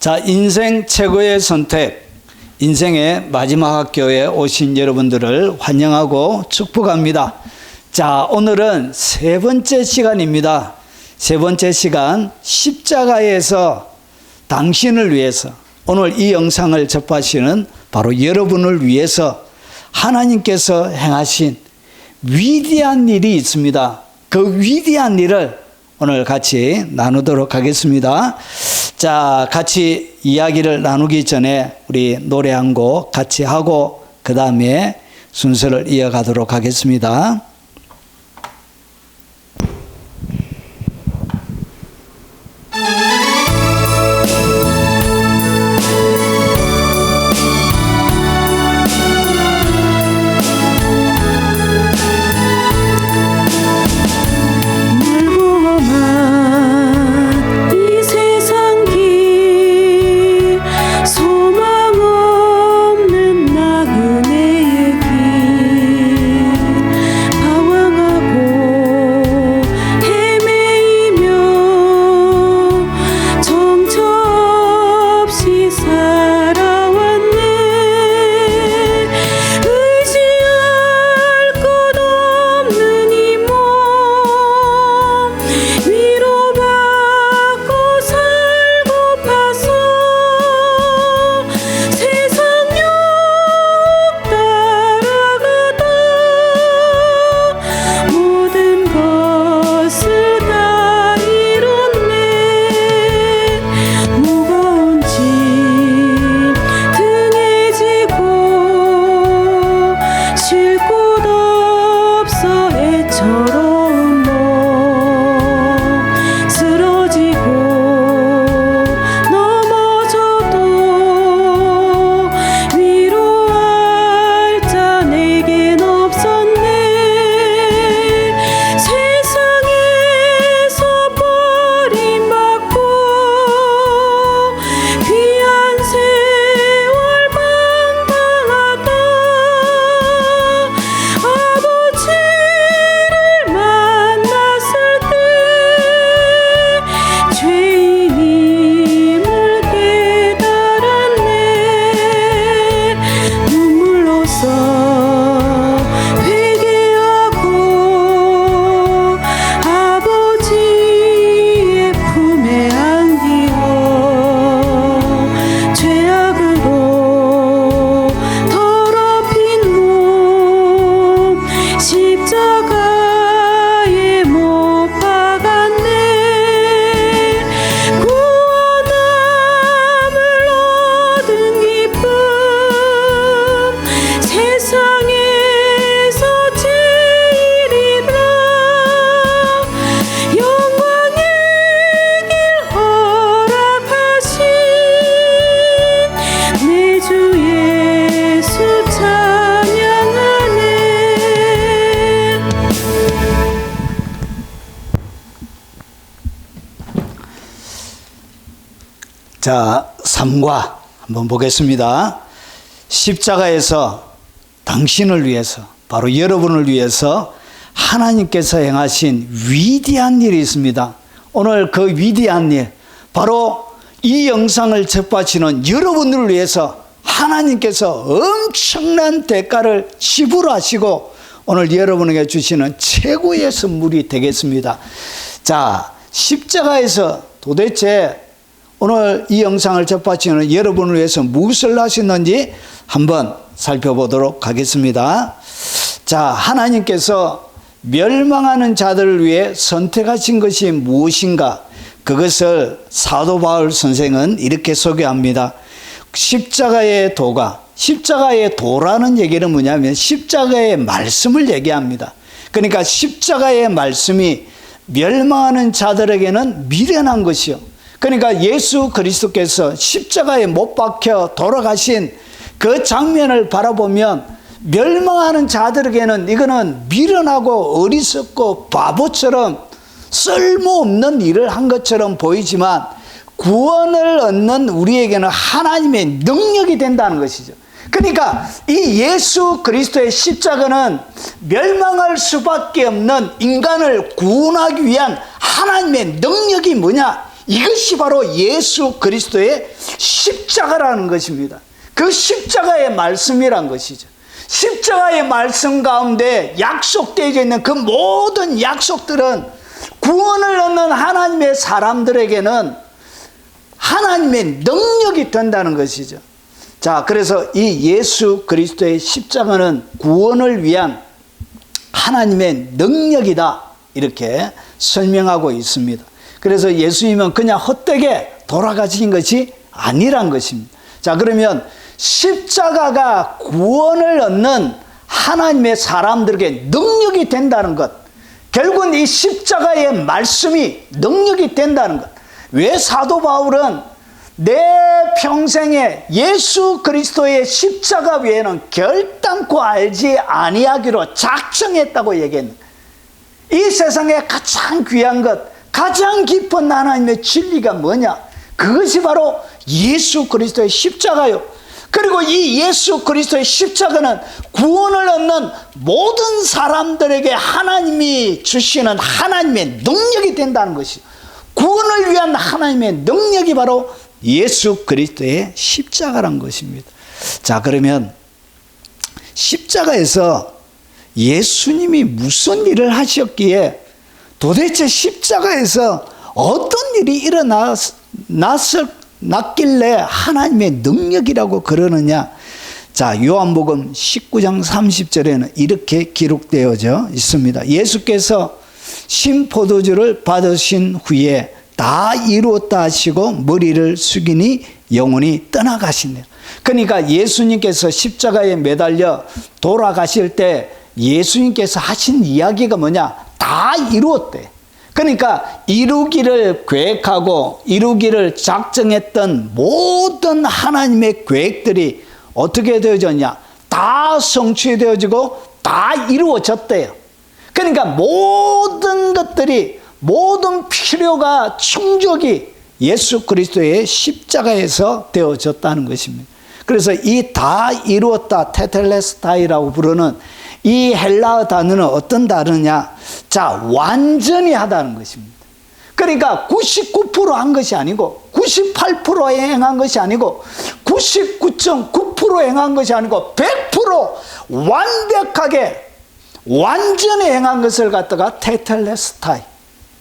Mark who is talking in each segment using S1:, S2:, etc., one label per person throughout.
S1: 자, 인생 최고의 선택, 인생의 마지막 학교에 오신 여러분들을 환영하고 축복합니다. 자, 오늘은 세 번째 시간입니다. 세 번째 시간, 십자가에서 당신을 위해서, 오늘 이 영상을 접하시는 바로 여러분을 위해서 하나님께서 행하신 위대한 일이 있습니다. 그 위대한 일을 오늘 같이 나누도록 하겠습니다. 자, 같이 이야기를 나누기 전에 우리 노래 한 곡 같이 하고 그 다음에 순서를 이어가도록 하겠습니다. 자, 3과 한번 보겠습니다. 십자가에서 당신을 위해서, 바로 여러분을 위해서 하나님께서 행하신 위대한 일이 있습니다. 오늘 그 위대한 일, 바로 이 영상을 접하시는 여러분들을 위해서 하나님께서 엄청난 대가를 지불하시고 오늘 여러분에게 주시는 최고의 선물이 되겠습니다. 자, 십자가에서 도대체 오늘 이 영상을 접하시는 여러분을 위해서 무엇을 하셨는지 한번 살펴보도록 하겠습니다. 자, 하나님께서 멸망하는 자들을 위해 선택하신 것이 무엇인가? 그것을 사도 바울 선생은 이렇게 소개합니다. 십자가의 도가, 십자가의 도라는 얘기는 뭐냐면 십자가의 말씀을 얘기합니다. 그러니까 십자가의 말씀이 멸망하는 자들에게는 미련한 것이요, 그러니까 예수 그리스도께서 십자가에 못 박혀 돌아가신 그 장면을 바라보면 멸망하는 자들에게는 이거는 미련하고 어리석고 바보처럼 쓸모없는 일을 한 것처럼 보이지만 구원을 얻는 우리에게는 하나님의 능력이 된다는 것이죠. 그러니까 이 예수 그리스도의 십자가는 멸망할 수밖에 없는 인간을 구원하기 위한 하나님의 능력이 뭐냐? 이것이 바로 예수 그리스도의 십자가라는 것입니다. 그 십자가의 말씀이란 것이죠. 십자가의 말씀 가운데 약속되어 있는 그 모든 약속들은 구원을 얻는 하나님의 사람들에게는 하나님의 능력이 된다는 것이죠. 자, 그래서 이 예수 그리스도의 십자가는 구원을 위한 하나님의 능력이다, 이렇게 설명하고 있습니다. 그래서 예수님은 그냥 헛되게 돌아가신 것이 아니란 것입니다. 자, 그러면 십자가가 구원을 얻는 하나님의 사람들에게 능력이 된다는 것, 결국은 이 십자가의 말씀이 능력이 된다는 것. 왜 사도 바울은 내 평생에 예수 그리스도의 십자가 외에는 결단코 알지 아니하기로 작정했다고 얘기했는데, 이 세상에 가장 귀한 것, 가장 깊은 하나님의 진리가 뭐냐? 그것이 바로 예수 그리스도의 십자가요. 그리고 이 예수 그리스도의 십자가는 구원을 얻는 모든 사람들에게 하나님이 주시는 하나님의 능력이 된다는 것이죠. 구원을 위한 하나님의 능력이 바로 예수 그리스도의 십자가란 것입니다. 자, 그러면 십자가에서 예수님이 무슨 일을 하셨기에 도대체 십자가에서 어떤 일이 일어났길래 하나님의 능력이라고 그러느냐? 자, 요한복음 19장 30절에는 이렇게 기록되어져 있습니다. 예수께서 신포도주를 받으신 후에 다 이루었다 하시고 머리를 숙이니 영혼이 떠나가시네요. 그러니까 예수님께서 십자가에 매달려 돌아가실 때 예수님께서 하신 이야기가 뭐냐? 다 이루었대. 그러니까 이루기를 계획하고 이루기를 작정했던 모든 하나님의 계획들이 어떻게 되어졌냐? 다 성취되어지고 다 이루어졌대요. 그러니까 모든 것들이, 모든 필요가 충족이 예수 그리스도의 십자가에서 되어졌다는 것입니다. 그래서 이 다 이루었다, 테텔레스타이라고 부르는 이 헬라어 단어는 어떤 단어냐? 자, 완전히 하다는 것입니다. 그러니까 99% 한 것이 아니고 98% 행한 것이 아니고 99.9% 행한 것이 아니고 100% 완벽하게 완전히 행한 것을 갖다가 테텔레스타이,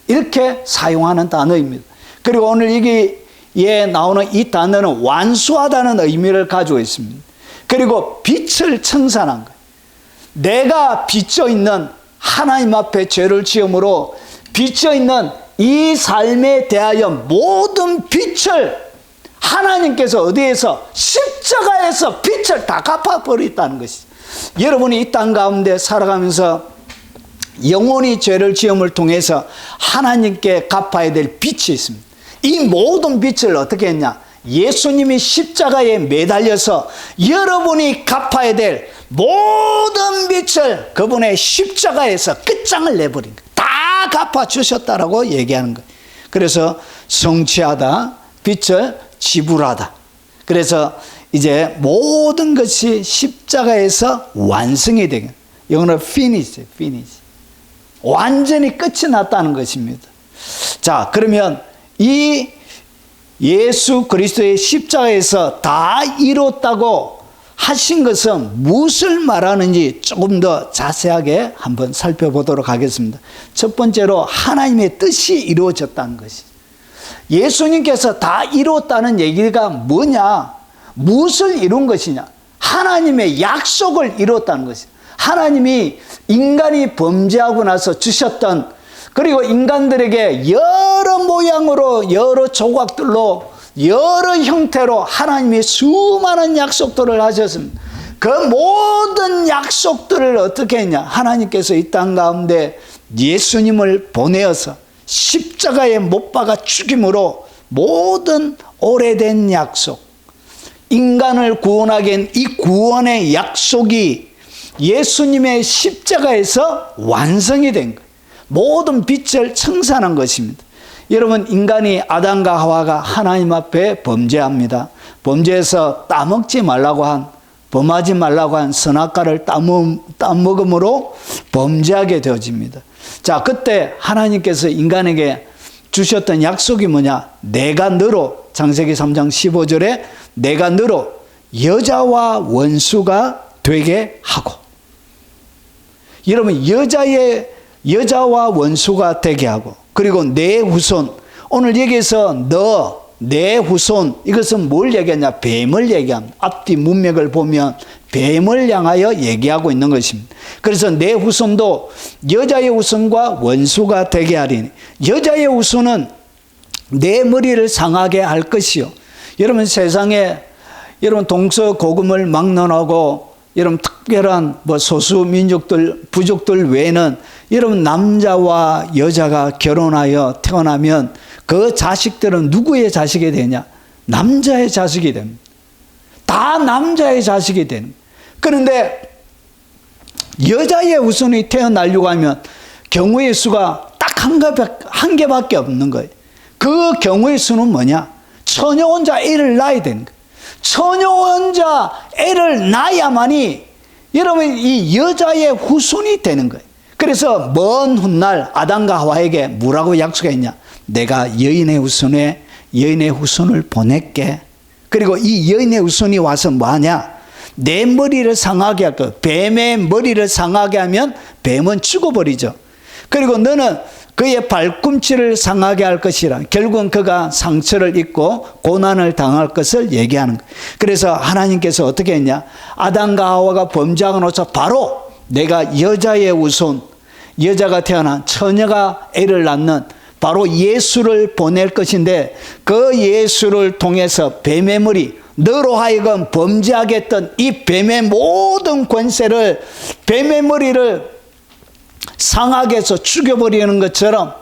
S1: 이렇게 사용하는 단어입니다. 그리고 오늘 여기에 나오는 이 단어는 완수하다는 의미를 가지고 있습니다. 그리고 빛을 청산한 거예요. 내가 비춰있는, 하나님 앞에 죄를 지음으로 비춰있는 이 삶에 대하여 모든 빛을 하나님께서 어디에서? 십자가에서 빛을 다 갚아버렸다는 것이죠. 여러분이 이 땅 가운데 살아가면서 영원히 죄를 지음을 통해서 하나님께 갚아야 될 빛이 있습니다. 이 모든 빛을 어떻게 했냐? 예수님이 십자가에 매달려서 여러분이 갚아야 될 모든 빛을 그분의 십자가에서 끝장을 내버린 거예요. 다 갚아주셨다라고 얘기하는 거예요. 그래서 성취하다, 빛을 지불하다. 그래서 이제 모든 것이 십자가에서 완성이 되는, 영어로 finish. 완전히 끝이 났다는 것입니다. 자, 그러면 이 예수 그리스도의 십자가에서 다 이뤘다고 하신 것은 무엇을 말하는지 조금 더 자세하게 한번 살펴보도록 하겠습니다. 첫 번째로 하나님의 뜻이 이루어졌다는 것이, 예수님께서 다 이뤘다는 얘기가 뭐냐? 무엇을 이룬 것이냐? 하나님의 약속을 이뤘다는 것이, 하나님이 인간이 범죄하고 나서 주셨던, 그리고 인간들에게 여러 모양으로, 여러 조각들로, 여러 형태로 하나님이 수많은 약속들을 하셨습니다. 그 모든 약속들을 어떻게 했냐? 하나님께서 이 땅 가운데 예수님을 보내어서 십자가에 못 박아 죽임으로 모든 오래된 약속, 인간을 구원하게 한 이 구원의 약속이 예수님의 십자가에서 완성이 된 거예요. 모든 빛을 청산한 것입니다. 여러분, 인간이 아담과 하와가 하나님 앞에 범죄합니다. 범죄해서 따먹지 말라고 한, 범하지 말라고 한 선악과를 따먹음으로 범죄하게 되어집니다. 자, 그때 하나님께서 인간에게 주셨던 약속이 뭐냐? 내가 너로, 창세기 3장 15절에 내가 너로 여자와 원수가 되게 하고, 여러분 여자와 원수가 되게 하고, 그리고 내 후손, 오늘 여기서 너, 내 후손, 이것은 뭘 얘기하냐? 뱀을 얘기합니다. 앞뒤 문맥을 보면 뱀을 향하여 얘기하고 있는 것입니다. 그래서 내 후손도 여자의 후손과 원수가 되게 하리니, 여자의 후손은 내 머리를 상하게 할 것이요. 여러분 세상에 여러분 동서고금을 막론하고 여러분 특별한 소수 민족들, 부족들 외에는 여러분 남자와 여자가 결혼하여 태어나면 그 자식들은 누구의 자식이 되냐? 남자의 자식이 됩니다. 다 남자의 자식이 되는 거예요. 그런데 여자의 후손이 태어나려고 하면 경우의 수가 딱 한 개밖에 없는 거예요. 그 경우의 수는 뭐냐? 처녀 혼자 애를 낳아야 되는 거예요. 처녀 혼자 애를 낳아야만이 여러분 이 여자의 후손이 되는 거예요. 그래서 먼 훗날 아담과 하와에게 뭐라고 약속했냐? 내가 여인의 후손을 보낼게. 그리고 이 여인의 후손이 와서 뭐하냐? 내 머리를 상하게 할 거야. 뱀의 머리를 상하게 하면 뱀은 죽어버리죠. 그리고 너는 그의 발꿈치를 상하게 할 것이라. 결국은 그가 상처를 입고 고난을 당할 것을 얘기하는 거예요. 그래서 하나님께서 어떻게 했냐? 아담과 하와가 범죄하고 나서 바로 내가 여자의 후손, 여자가 태어난 처녀가 애를 낳는 바로 예수를 보낼 것인데, 그 예수를 통해서 뱀의 머리, 너로 하여금 범죄하게 했던 이 뱀의 모든 권세를, 뱀의 머리를 상하게 해서 죽여버리는 것처럼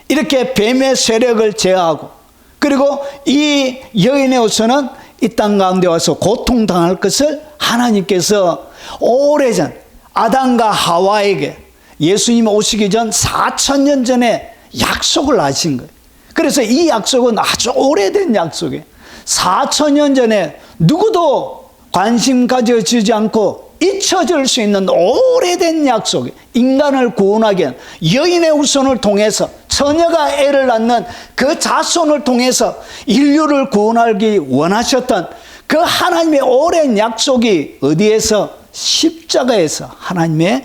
S1: 이렇게 뱀의 세력을 제어하고, 그리고 이 여인의 후손은 이 땅 가운데 와서 고통당할 것을 하나님께서 오래전 아담과 하와에게 예수님 오시기 전 4,000년 전에 약속을 하신 거예요. 그래서 이 약속은 아주 오래된 약속이에요. 4,000년 전에 누구도 관심 가져주지 않고 잊혀질 수 있는 오래된 약속이에요. 인간을 구원하기 위한 여인의 후손을 통해서, 처녀가 애를 낳는 그 자손을 통해서 인류를 구원하기 원하셨던 그 하나님의 오랜 약속이 어디에서? 십자가에서 하나님의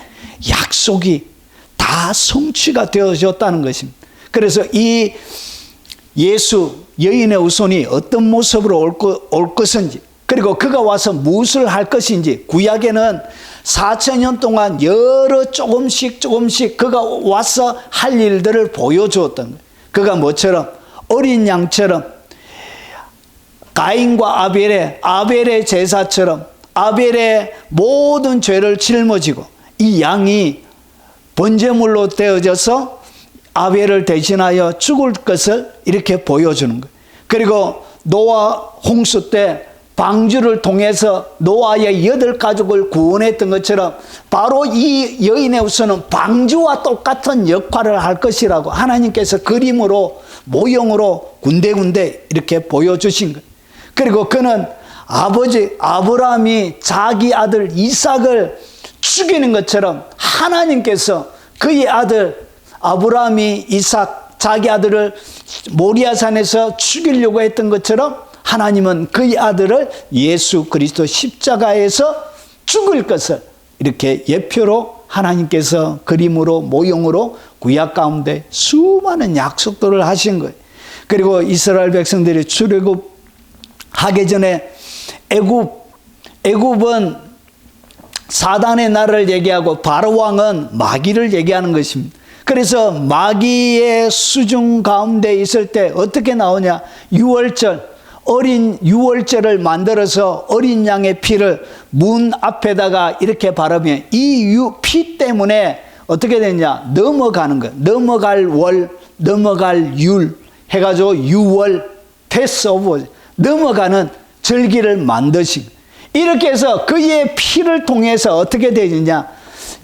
S1: 약속이 다 성취가 되어졌다는 것입니다. 그래서 이 예수 여인의 후손이 어떤 모습으로 올 것인지, 그리고 그가 와서 무엇을 할 것인지, 구약에는 4,000년 동안 여러 조금씩 그가 와서 할 일들을 보여주었던 거예요. 그가 뭐처럼? 어린 양처럼, 가인과 아벨의 제사처럼 아벨의 모든 죄를 짊어지고 이 양이 번제물로 되어져서 아벨을 대신하여 죽을 것을 이렇게 보여주는 거예요. 그리고 노아 홍수 때 방주를 통해서 노아의 8가족을 구원했던 것처럼 바로 이 여인의 후손은 방주와 똑같은 역할을 할 것이라고 하나님께서 그림으로, 모형으로 군데군데 이렇게 보여주신 거예요. 그리고 그는 아버지 아브라함이 자기 아들 이삭을 죽이는 것처럼 하나님께서 그의 아들 아브라함이 이삭, 자기 아들을 모리아산에서 죽이려고 했던 것처럼 하나님은 그의 아들을 예수 그리스도 십자가에서 죽을 것을 이렇게 예표로 하나님께서 그림으로, 모형으로 구약 가운데 수많은 약속들을 하신 거예요. 그리고 이스라엘 백성들이 출애굽하기 전에 애굽은 사단의 날을 얘기하고 바로왕은 마귀를 얘기하는 것입니다. 그래서 마귀의 수중 가운데 있을 때 어떻게 나오냐? 어린 유월절을 만들어서 어린 양의 피를 문 앞에다가 이렇게 바르면 이 피 때문에 어떻게 되냐? 넘어가는 거예요. 넘어갈 월, 넘어갈 율 해가지고 유월, 패스오브, 넘어가는 절기를 만드신, 이렇게 해서 그의 피를 통해서 어떻게 되느냐?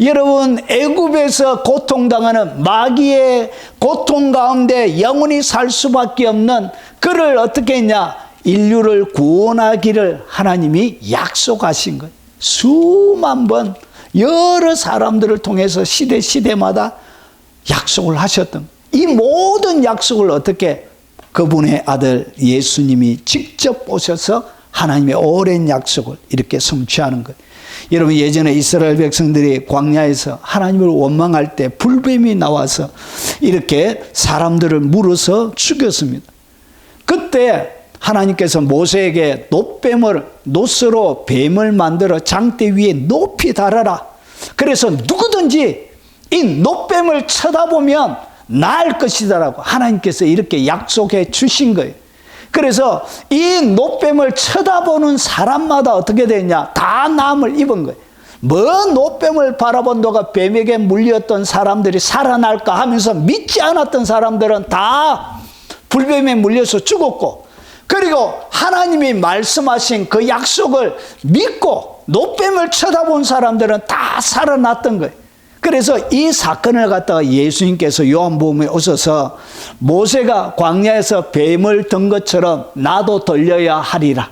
S1: 여러분, 애굽에서 고통당하는 마귀의 고통 가운데 영원히 살 수밖에 없는 그를 어떻게 했냐? 인류를 구원하기를 하나님이 약속하신 거예요. 수만 번 여러 사람들을 통해서 시대마다 약속을 하셨던 거예요. 이 모든 약속을 어떻게 그분의 아들 예수님이 직접 오셔서 하나님의 오랜 약속을 이렇게 성취하는 거예요. 여러분, 예전에 이스라엘 백성들이 광야에서 하나님을 원망할 때 불뱀이 나와서 이렇게 사람들을 물어서 죽였습니다. 그때 하나님께서 모세에게 노스로 뱀을 만들어 장대 위에 높이 달아라. 그래서 누구든지 이 노뱀을 쳐다보면 나을 것이다라고 하나님께서 이렇게 약속해 주신 거예요. 그래서 이 노뱀을 쳐다보는 사람마다 어떻게 되냐? 다 나음을 입은 거예요. 먼 노뱀을 바라본다가 뱀에게 물렸던 사람들이 살아날까 하면서 믿지 않았던 사람들은 다 불뱀에 물려서 죽었고, 그리고 하나님이 말씀하신 그 약속을 믿고 노뱀을 쳐다본 사람들은 다 살아났던 거예요. 그래서 이 사건을 갖다가 예수님께서 요한복음에 오셔서 모세가 광야에서 뱀을 든 것처럼 나도 들려야 하리라.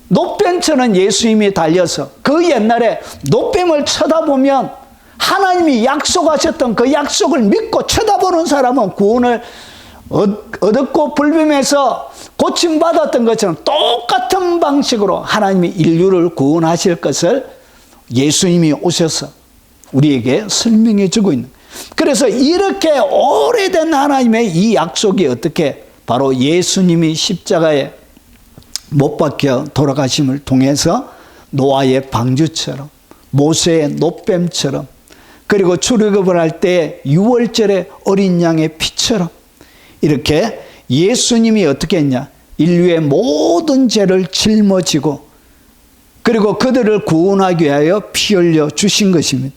S1: 노뱀처럼 예수님이 달려서 그 옛날에 노뱀을 쳐다보면 하나님이 약속하셨던 그 약속을 믿고 쳐다보는 사람은 구원을 얻었고, 불뱀에서 고침받았던 것처럼 똑같은 방식으로 하나님이 인류를 구원하실 것을 예수님이 오셔서 우리에게 설명해 주고 있는 거예요. 그래서 이렇게 오래된 하나님의 이 약속이 어떻게 바로 예수님이 십자가에 못 박혀 돌아가심을 통해서 노아의 방주처럼, 모세의 노뱀처럼, 그리고 출애굽을 할 때 유월절의 어린 양의 피처럼 이렇게 예수님이 어떻게 했냐? 인류의 모든 죄를 짊어지고 그리고 그들을 구원하기 위하여 피 흘려 주신 것입니다.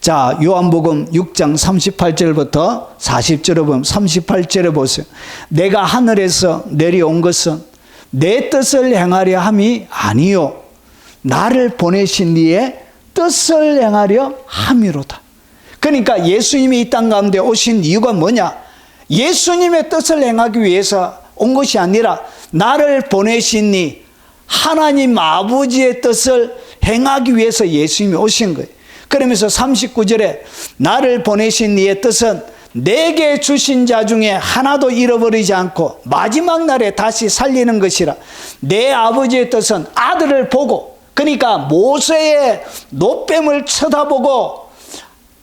S1: 자, 요한복음 6장 38절부터 40절에 보면 38절에 보세요. 내가 하늘에서 내려온 것은 내 뜻을 행하려 함이 아니요 나를 보내신 이의 뜻을 행하려 함이로다. 그러니까 예수님이 이 땅 가운데 오신 이유가 뭐냐? 예수님의 뜻을 행하기 위해서 온 것이 아니라 나를 보내신 이 하나님 아버지의 뜻을 행하기 위해서 예수님이 오신 거예요. 그러면서 39절에 나를 보내신 이의 뜻은 내게 주신 자 중에 하나도 잃어버리지 않고 마지막 날에 다시 살리는 것이라. 내 아버지의 뜻은 아들을 보고, 그러니까 모세의 노뱀을 쳐다보고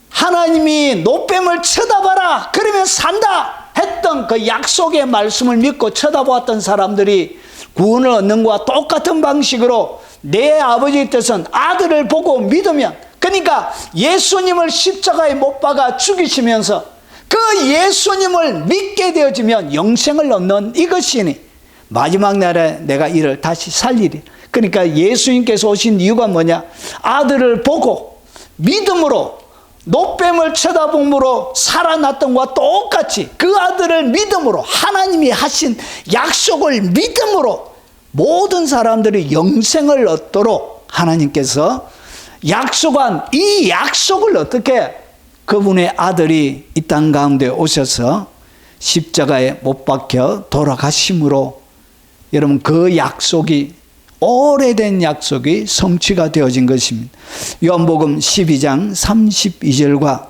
S1: 하나님이 노뱀을 쳐다봐라 그러면 산다 했던 그 약속의 말씀을 믿고 쳐다보았던 사람들이 구원을 얻는 것과 똑같은 방식으로 내 아버지의 뜻은 아들을 보고 믿으면, 그러니까 예수님을 십자가에 못 박아 죽이시면서 그 예수님을 믿게 되어지면 영생을 얻는 이것이니 마지막 날에 내가 이를 다시 살리리. 그러니까 예수님께서 오신 이유가 뭐냐? 아들을 보고 믿음으로 노뱀을 쳐다봄으로 살아났던 것과 똑같이 그 아들을 믿음으로 하나님이 하신 약속을 믿음으로 모든 사람들이 영생을 얻도록 하나님께서 약속한 이 약속을 어떻게 그분의 아들이 이 땅 가운데 오셔서 십자가에 못 박혀 돌아가심으로 여러분 그 약속이 오래된 약속이 성취가 되어진 것입니다. 요한복음 12장 32절과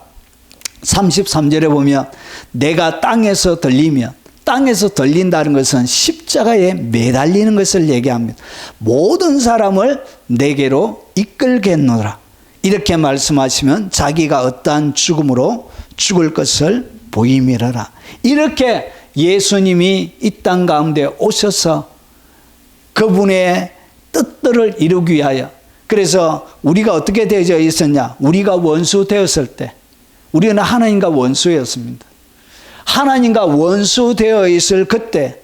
S1: 33절에 보면 내가 땅에서 들리면, 땅에서 들린다는 것은 십자가에 매달리는 것을 얘기합니다. 모든 사람을 내게로 이끌겠노라 이렇게 말씀하시면 자기가 어떠한 죽음으로 죽을 것을 보임이라라. 이렇게 예수님이 이 땅 가운데 오셔서 그분의 뜻들을 이루기 위하여, 그래서 우리가 어떻게 되어져 있었냐? 우리가 원수 되었을 때 우리는 하나님과 원수였습니다. 하나님과 원수 되어 있을 그때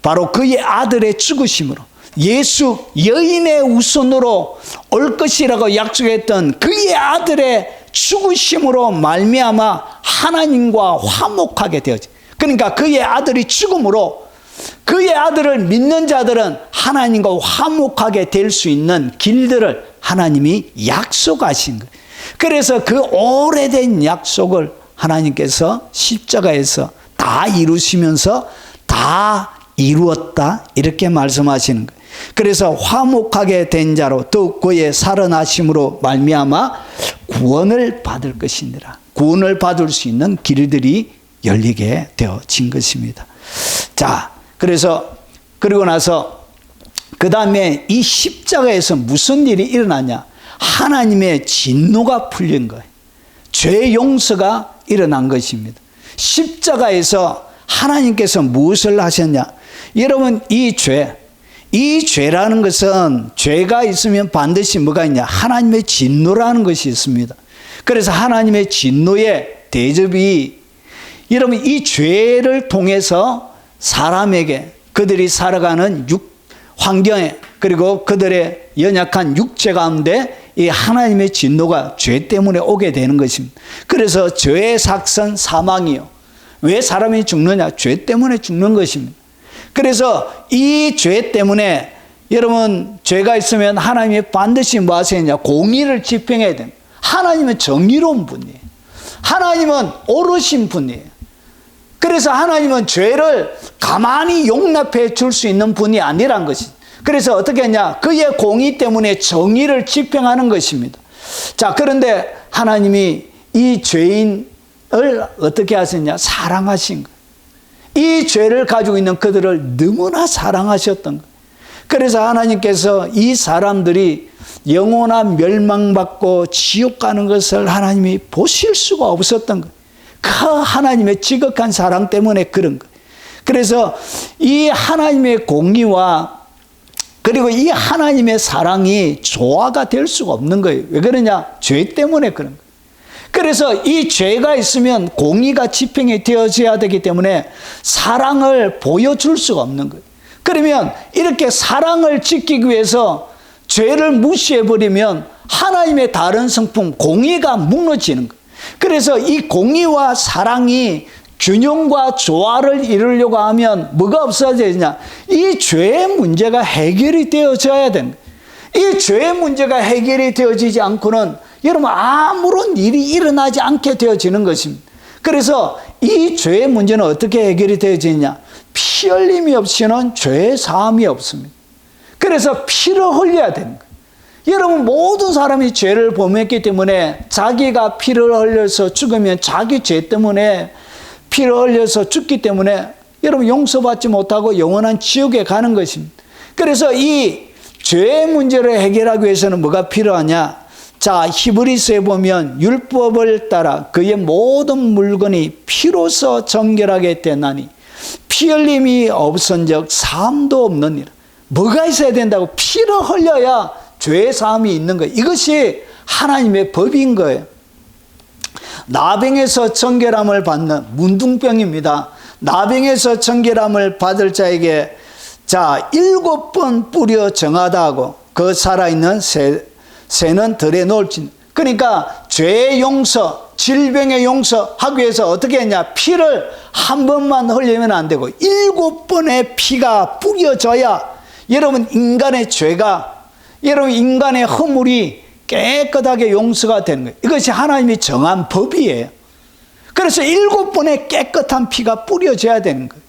S1: 바로 그의 아들의 죽으심으로 예수 여인의 우선으로 올 것이라고 약속했던 그의 아들의 죽으심으로 말미암아 하나님과 화목하게 되어지. 그러니까 그의 아들이 죽음으로 그의 아들을 믿는 자들은 하나님과 화목하게 될 수 있는 길들을 하나님이 약속하신 거예요. 그래서 그 오래된 약속을 하나님께서 십자가에서 다 이루시면서 다 이루었다 이렇게 말씀하시는 거예요. 그래서 화목하게 된 자로 더욱 그의 살아나심으로 말미암아 구원을 받을 것이니라. 구원을 받을 수 있는 길들이 열리게 되어진 것입니다. 자, 그래서 그리고 나서 그 다음에 이 십자가에서 무슨 일이 일어나냐? 하나님의 진노가 풀린 거예요. 죄 용서가 일어난 것입니다. 십자가에서 하나님께서 무엇을 하셨냐? 여러분, 이 죄라는 것은 죄가 있으면 반드시 뭐가 있냐? 하나님의 진노라는 것이 있습니다. 그래서 하나님의 진노의 대접이 여러분 이 죄를 통해서 사람에게 그들이 살아가는 환경에 그리고 그들의 연약한 육체 가운데 이 하나님의 진노가 죄 때문에 오게 되는 것입니다. 그래서 죄의 삭선 사망이요. 왜 사람이 죽느냐? 죄 때문에 죽는 것입니다. 그래서 이 죄 때문에 여러분 죄가 있으면 하나님이 반드시 뭐 하시느냐? 공의를 집행해야 됩니다. 하나님은 정의로운 분이에요. 하나님은 옳으신 분이에요. 그래서 하나님은 죄를 가만히 용납해 줄 수 있는 분이 아니란 것이죠. 그래서 어떻게 했냐? 그의 공의 때문에 정의를 집행하는 것입니다. 자, 그런데 하나님이 이 죄인을 어떻게 하셨냐? 사랑하신 거예요. 이 죄를 가지고 있는 그들을 너무나 사랑하셨던 거예요. 그래서 하나님께서 이 사람들이 영원한 멸망받고 지옥 가는 것을 하나님이 보실 수가 없었던 거예요. 그 하나님의 지극한 사랑 때문에 그런 거예요. 그래서 이 하나님의 공의와 그리고 이 하나님의 사랑이 조화가 될 수가 없는 거예요. 왜 그러냐? 죄 때문에 그런 거예요. 그래서 이 죄가 있으면 공의가 집행이 되어져야 되기 때문에 사랑을 보여줄 수가 없는 거예요. 그러면 이렇게 사랑을 지키기 위해서 죄를 무시해버리면 하나님의 다른 성품 공의가 무너지는 거예요. 그래서 이 공의와 사랑이 균형과 조화를 이루려고 하면 뭐가 없어져야 되냐? 이 죄의 문제가 해결이 되어져야 됩니다. 이 죄의 문제가 해결이 되어지지 않고는 여러분 아무런 일이 일어나지 않게 되어지는 것입니다. 그래서 이 죄의 문제는 어떻게 해결이 되어지느냐? 피 흘림이 없이는 죄의 사함이 없습니다. 그래서 피를 흘려야 되는 거예요. 여러분 모든 사람이 죄를 범했기 때문에 자기가 피를 흘려서 죽으면 자기 죄 때문에 피를 흘려서 죽기 때문에 여러분 용서받지 못하고 영원한 지옥에 가는 것입니다. 그래서 이 죄의 문제를 해결하기 위해서는 뭐가 필요하냐? 자, 히브리서에 보면 율법을 따라 그의 모든 물건이 피로서 정결하게 되나니 피 흘림이 없은즉 사함도 없느니라. 뭐가 있어야 된다고? 피를 흘려야 죄의 사함이 있는 거예요. 이것이 하나님의 법인 거예요. 나병에서 정결함을 받는 문둥병입니다. 나병에서 정결함을 받을 자에게 자 7번 뿌려 정하다 하고 그 살아있는 새는 들에 놓을지. 그러니까 죄의 용서, 질병의 용서하기 위해서 어떻게 했냐? 피를 한 번만 흘리면 안 되고 7번의 피가 뿌려져야 여러분 인간의 죄가 여러분 인간의 허물이 깨끗하게 용서가 되는 거예요. 이것이 하나님이 정한 법이에요. 그래서 7번의 깨끗한 피가 뿌려져야 되는 거예요.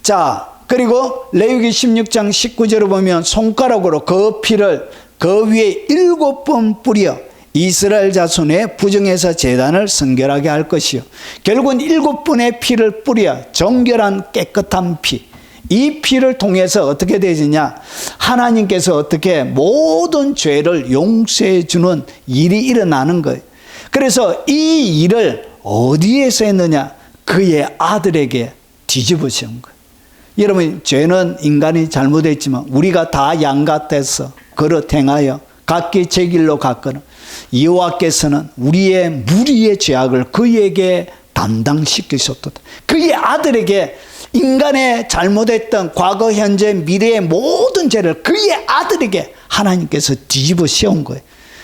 S1: 자, 그리고 레위기 16장 19절을 보면 손가락으로 그 피를 그 위에 7번 뿌려 이스라엘 자손의 부정에서 제단을 성결하게 할 것이요. 결국은 7번의 피를 뿌려 정결한 깨끗한 피. 이 피를 통해서 어떻게 되느냐? 하나님께서 어떻게 모든 죄를 용서해 주는 일이 일어나는 거예요. 그래서 이 일을 어디에서 했느냐? 그의 아들에게 뒤집으신 거예요. 여러분 죄는 인간이 잘못했지만 우리가 다 양 같아서 그릇 행하여 각기 제 길로 갔거늘 여호와께서는 우리의 무리의 죄악을 그에게 담당시키셨도다. 그의 아들에게 인간의 잘못했던 과거, 현재, 미래의 모든 죄를 그의 아들에게 하나님께서 뒤집어 씌운 거예요.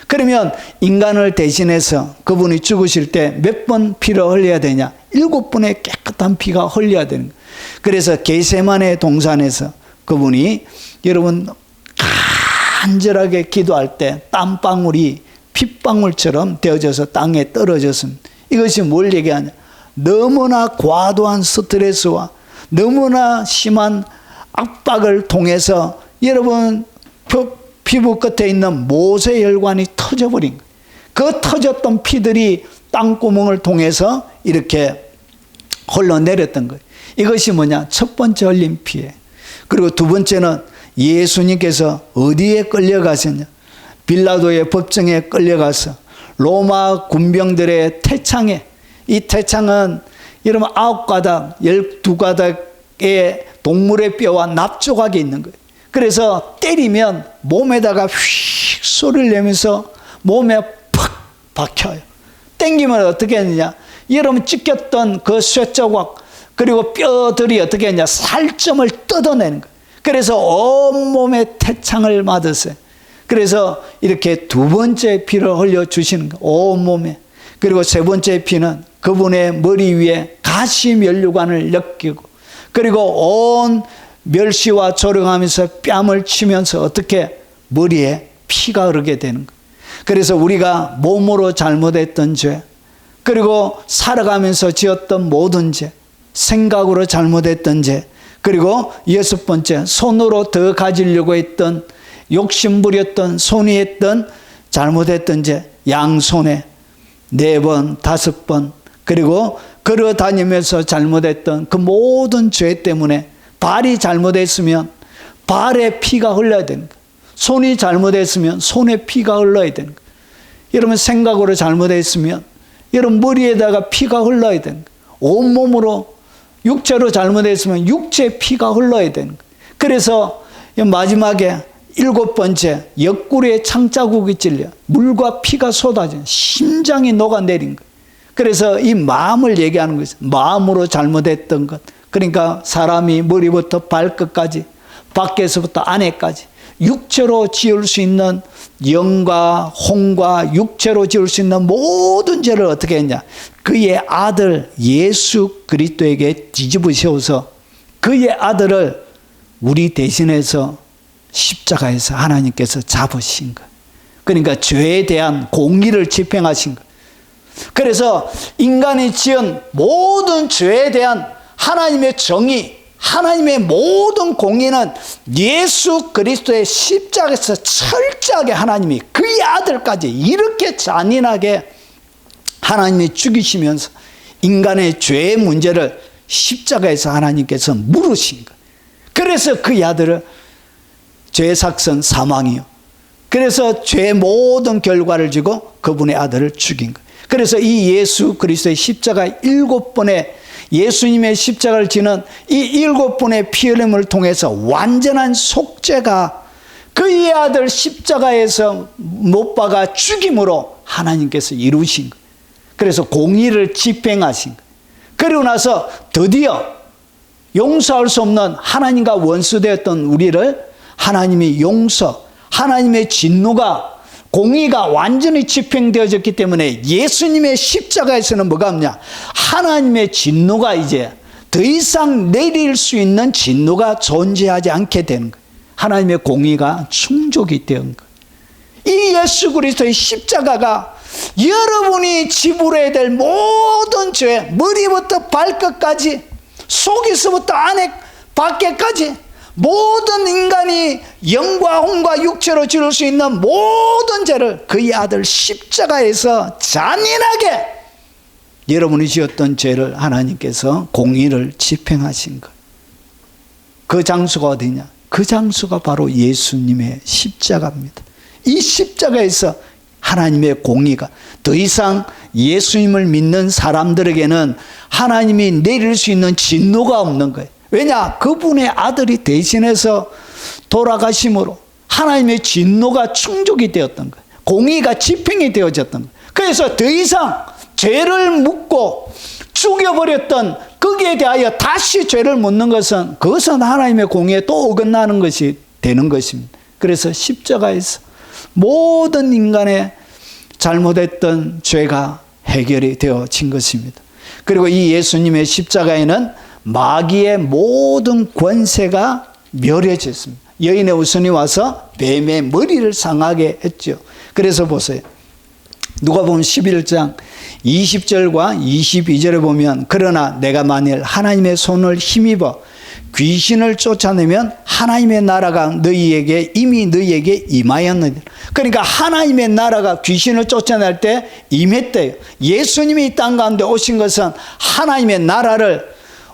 S1: 그러면 인간을 대신해서 그분이 죽으실 때 몇 번 피를 흘려야 되냐? 7번의 깨끗한 피가 흘려야 되는 거예요. 그래서 겟세마네 동산에서 그분이 여러분 간절하게 기도할 때 땀방울이 핏방울처럼 되어져서 땅에 떨어졌습니다. 이것이 뭘 얘기하냐? 너무나 과도한 스트레스와 너무나 심한 압박을 통해서 여러분 피부 끝에 있는 모세혈관이 터져버린 거예요. 그 터졌던 피들이 땅구멍을 통해서 이렇게 흘러내렸던 거예요. 이것이 뭐냐? 첫 번째 흘린 피예요. 그리고 두 번째는 예수님께서 어디에 끌려가셨냐? 빌라도의 법정에 끌려가서 로마 군병들의 태창에, 이 태창은 여러분 9가닥, 12가닥의 동물의 뼈와 납조각이 있는 거예요. 그래서 때리면 몸에다가 휙 소리를 내면서 몸에 팍 박혀요. 땡기면 어떻게 했느냐? 여러분 찢겼던 그 쇠조각, 그리고 뼈들이 어떻게 했냐? 살점을 뜯어내는 거예요. 그래서 온몸에 태창을 맞았어요. 그래서 이렇게 두 번째 피를 흘려주시는 거예요. 온몸에. 그리고 세 번째 피는 그분의 머리 위에 가시 면류관을 느끼고, 그리고 온 멸시와 조롱하면서 뺨을 치면서 어떻게 머리에 피가 흐르게 되는 거예요. 그래서 우리가 몸으로 잘못했던 죄, 그리고 살아가면서 지었던 모든 죄, 생각으로 잘못했던 죄, 그리고 여섯 번째 손으로 더 가지려고 했던, 욕심부렸던, 손이 했던 잘못했던 죄, 양손에 4번, 5번, 그리고 걸어 다니면서 잘못했던 그 모든 죄 때문에 발이 잘못했으면 발에 피가 흘러야 되는 거예요. 손이 잘못했으면 손에 피가 흘러야 되는 거예요. 여러분 생각으로 잘못했으면 여러분 머리에다가 피가 흘러야 되는 거예요. 온몸으로 육체로 잘못했으면 육체에 피가 흘러야 되는 거예요. 그래서 마지막에 7번째 옆구리에 창자국이 찔려 물과 피가 쏟아져 심장이 녹아내린 거예요. 그래서 이 마음을 얘기하는 거죠. 마음으로 잘못했던 것. 그러니까 사람이 머리부터 발끝까지, 밖에서부터 안에까지 육체로 지을 수 있는 영과 혼과 육체로 지을 수 있는 모든 죄를 어떻게 했냐? 그의 아들 예수 그리스도에게 뒤집어 씌워서 그의 아들을 우리 대신해서 십자가에서 하나님께서 잡으신 거예요. 그러니까 죄에 대한 공의를 집행하신 거예요. 그래서 인간이 지은 모든 죄에 대한 하나님의 정의, 하나님의 모든 공의는 예수 그리스도의 십자가에서 철저하게 하나님이 그의 아들까지 이렇게 잔인하게 하나님이 죽이시면서 인간의 죄의 문제를 십자가에서 하나님께서 물으신 거예요. 그래서 그의 아들을 죄의 삭선 사망이요. 그래서 죄의 모든 결과를 주고 그분의 아들을 죽인 거예요. 그래서 이 예수 그리스도의 십자가 7번의 예수님의 십자가를 지는 이 7번의 피 흘림을 통해서 완전한 속죄가 그의 아들 십자가에서 못 박아 죽임으로 하나님께서 이루신 거예요. 그래서 공의를 집행하신 거예요. 그리고 나서 드디어 용서할 수 없는 하나님과 원수되었던 우리를 하나님이 용서, 하나님의 진노가, 공의가 완전히 집행되어졌기 때문에 예수님의 십자가에서는 뭐가 없냐? 하나님의 진노가 이제 더 이상 내릴 수 있는 진노가 존재하지 않게 되는 거예요. 하나님의 공의가 충족이 된 거예요. 이 예수 그리스도의 십자가가 여러분이 지불해야 될 모든 죄, 머리부터 발끝까지, 속에서부터 안에 밖에까지 모든 인간이 영과 혼과 육체로 지을 수 있는 모든 죄를 그의 아들 십자가에서 잔인하게 여러분이 지었던 죄를 하나님께서 공의를 집행하신 것. 그 장소가 어디냐? 그 장소가 바로 예수님의 십자가입니다. 이 십자가에서 하나님의 공의가 더 이상 예수님을 믿는 사람들에게는 하나님이 내릴 수 있는 진노가 없는 거예요. 왜냐? 그분의 아들이 대신해서 돌아가심으로 하나님의 진노가 충족이 되었던 거예요. 공의가 집행이 되어졌던 거예요. 그래서 더 이상 죄를 묻고 죽여버렸던 거기에 대하여 다시 죄를 묻는 것은 그것은 하나님의 공의에 또 어긋나는 것이 되는 것입니다. 그래서 십자가에서 모든 인간의 잘못했던 죄가 해결이 되어진 것입니다. 그리고 이 예수님의 십자가에는 마귀의 모든 권세가 멸해졌습니다. 여인의 우선이 와서 뱀의 머리를 상하게 했죠. 그래서 보세요. 누가복음 11장 20절과 22절에 보면 그러나 내가 만일 하나님의 손을 힘입어 귀신을 쫓아내면 하나님의 나라가 이미 너희에게 임하였느니라. 그러니까 하나님의 나라가 귀신을 쫓아낼 때 임했대요. 예수님이 이 땅 가운데 오신 것은 하나님의 나라를,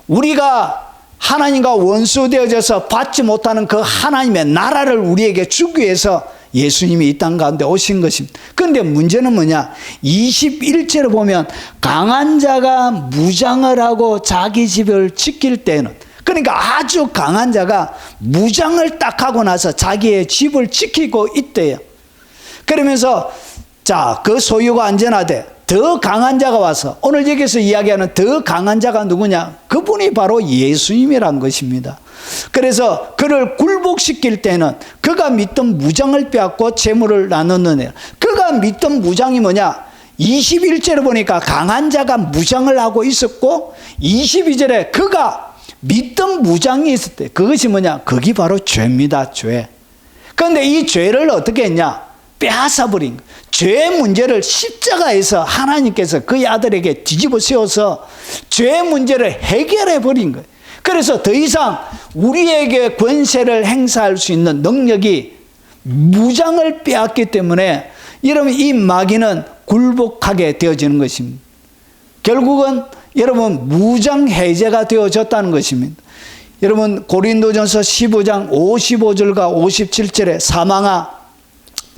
S1: 우리가 하나님과 원수 되어져서 받지 못하는 그 하나님의 나라를 우리에게 주기 위해서 예수님이 이 땅 가운데 오신 것입니다. 그런데 문제는 뭐냐? 21절에 보면 강한 자가 무장을 하고 자기 집을 지킬 때는, 그러니까 아주 강한 자가 무장을 딱 하고 나서 자기의 집을 지키고 있대요. 그러면서 자, 그 소유가 안전하되 더 강한 자가 와서, 오늘 여기서 이야기하는 더 강한 자가 누구냐? 그분이 바로 예수님이란 것입니다. 그래서 그를 굴복시킬 때는 그가 믿던 무장을 빼앗고 재물을 나누느니라. 그가 믿던 무장이 뭐냐? 21절에 보니까 강한 자가 무장을 하고 있었고, 22절에 그가 믿던 무장이 있었대. 그것이 뭐냐? 그게 바로 죄입니다. 죄. 그런데 이 죄를 어떻게 했냐? 빼앗아버린 거예요. 죄의 문제를 십자가에서 하나님께서 그의 아들에게 뒤집어 세워서 죄의 문제를 해결해 버린 거예요. 그래서 더 이상 우리에게 권세를 행사할 수 있는 능력이, 무장을 빼앗기 때문에 여러분 이 마귀는 굴복하게 되어지는 것입니다. 결국은 여러분 무장 해제가 되어졌다는 것입니다. 여러분 고린도전서 15장 55절과 57절에 사망아